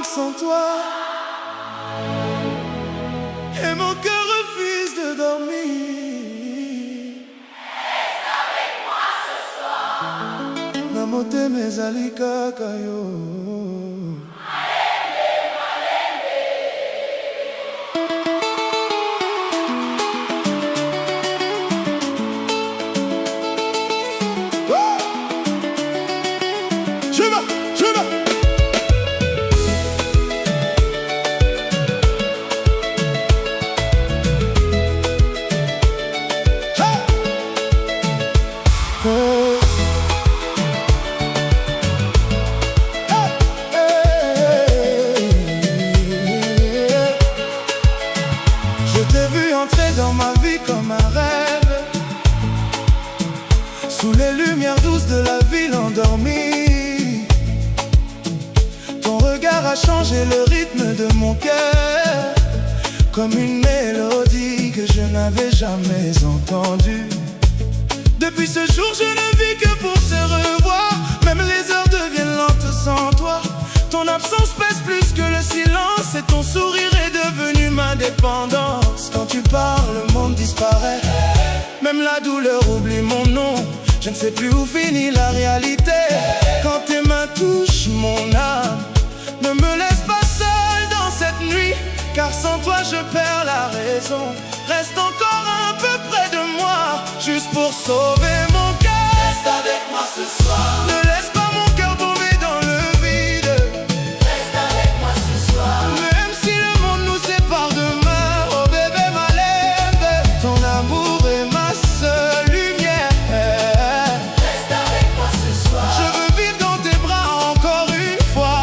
manque sans toi. Et mon cœur refuse de dormir. Reste avec moi ce soir. Namote mezali kaka yo. Dans ma vie comme un rêve, sous les lumières douces de la ville endormie. Ton regard a changé le rythme de mon cœur, comme une mélodie que je n'avais jamais entendue. Depuis ce jour je ne vis que pour te revoir. Même les heures deviennent lentes sans toi. Ton absence pèse plus que le silence, et ton sourire est devenu ma dépendance. Quand tu parles, le monde disparaît. Même la douleur oublie mon nom. Je ne sais plus où finit la réalité. Quand tes mains touchent mon âme, ne me laisse pas seul dans cette nuit, car sans toi je perds la raison. Reste encore un peu près de moi, juste pour sauver mon cœur. Reste avec moi ce soir. Ne laisse pas mon cœur tomber dans le vide. Reste avec moi ce soir. Même si le monde nous sépare demain, oh bébé Malembe, ton amour est ma seule lumière. Reste avec moi ce soir. Je veux vivre dans tes bras encore une fois.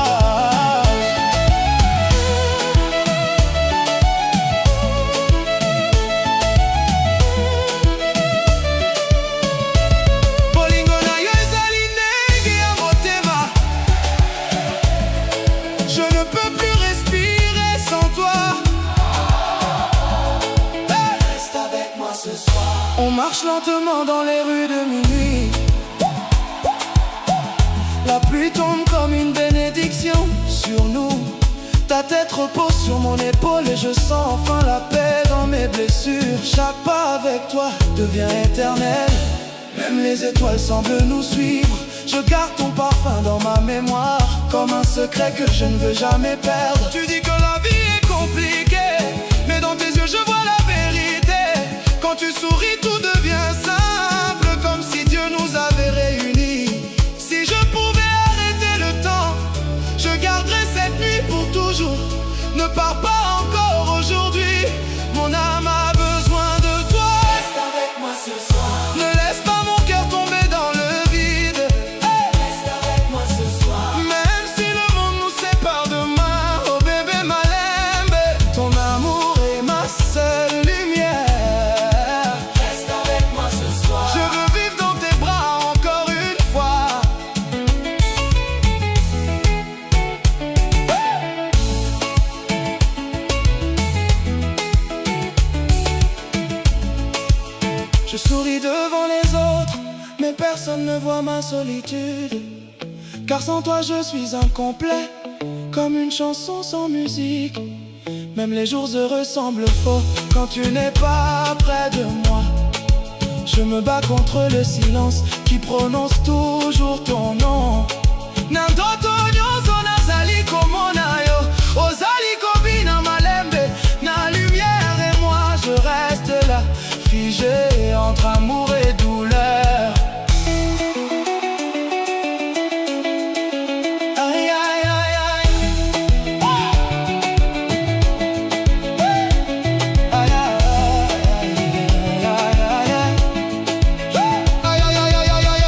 Bolingo na yo ezali ndenge ya motema. Je ne peux plus respirer sans toi. Reste avec moi ce soir. On marche lentement dans les rues de minuit. La pluie tombe comme une bénédiction sur nous. Ta tête repose sur mon épaule et je sens enfin la paix dans mes blessures. Chaque pas avec toi devient éternel. Même les étoiles semblent nous suivre. Je garde ton parfum dans ma mémoire, comme un secret que je ne veux jamais perdre. Tu dis que la vie est compliquée, mais dans tes yeux je vois la vérité. Quand tu souris tout devient simple, comme si Dieu nous avait réunis. Si je pouvais arrêter le temps, je garderais cette nuit pour toujours. Ne pars pas encore aujourd'hui, mon âme a besoin de toi. Reste avec moi ce soir. Ne laisse pas mon cœur tomber dans le vide. Reste avec moi ce soir. Même si le monde nous sépare demain, oh bébé Malembe, ton amour est ma seule lumière. Reste avec moi ce soir. Je veux vivre dans tes bras encore une fois. Je souris devant les autres, mais personne ne voit ma solitude. Car sans toi je suis incomplet, comme une chanson sans musique. Même les jours heureux semblent faux quand tu n'es pas près de moi. Je me bats contre le silence qui prononce toujours ton nom. Nandoto nyonso nazali komona yo, ozali kobina Malembe. Na lumière et moi je reste là, figé entre amour et douleur. Aïe aïe aïe aïe. Aïe aïe aïe aïe. Aïe aïe aïe aïe aïe.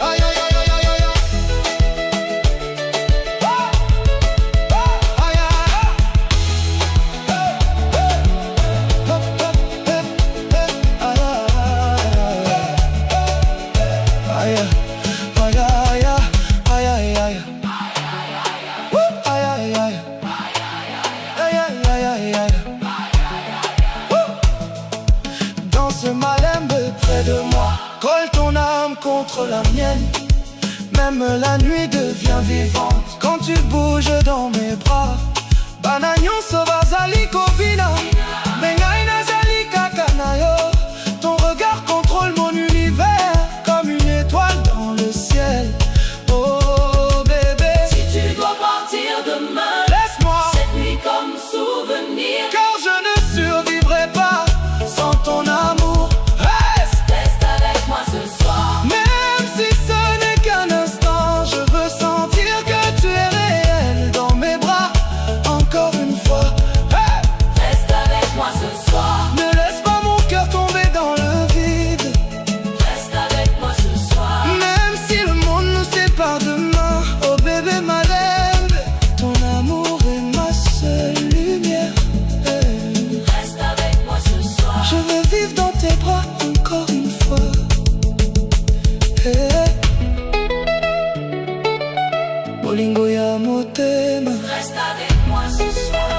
Aïe Même la nuit devient vivante quand tu bouges dans mes bras. Bana nyonso bazali kobina, mais ngai nazali kaka na yo. Ton regard contrôle mon univers comme une étoile dans le ciel. Oh bébé, Si tu dois partir demain, laisse-moi, cette nuit comme souvenir, car je ne survivrai pas sans ton amour. reste avec moi ce soir. Même si ce n'est qu'un instant, je veux sentir que tu es réel dans mes bras. Encore une fois, Reste avec moi ce soir. ne laisse pas mon cœur tomber dans le vide. Reste avec moi ce soir. Même si le monde nous sépare demain, oh bébé Malembe, ton amour est ma seule lumière. Reste avec moi ce soir. Je veux vivre dans tes bras encore une fois. Bolingo ya motema, Reste avec moi ce soir.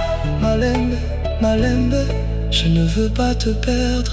Malembe, Malembe, je ne veux pas te perdre.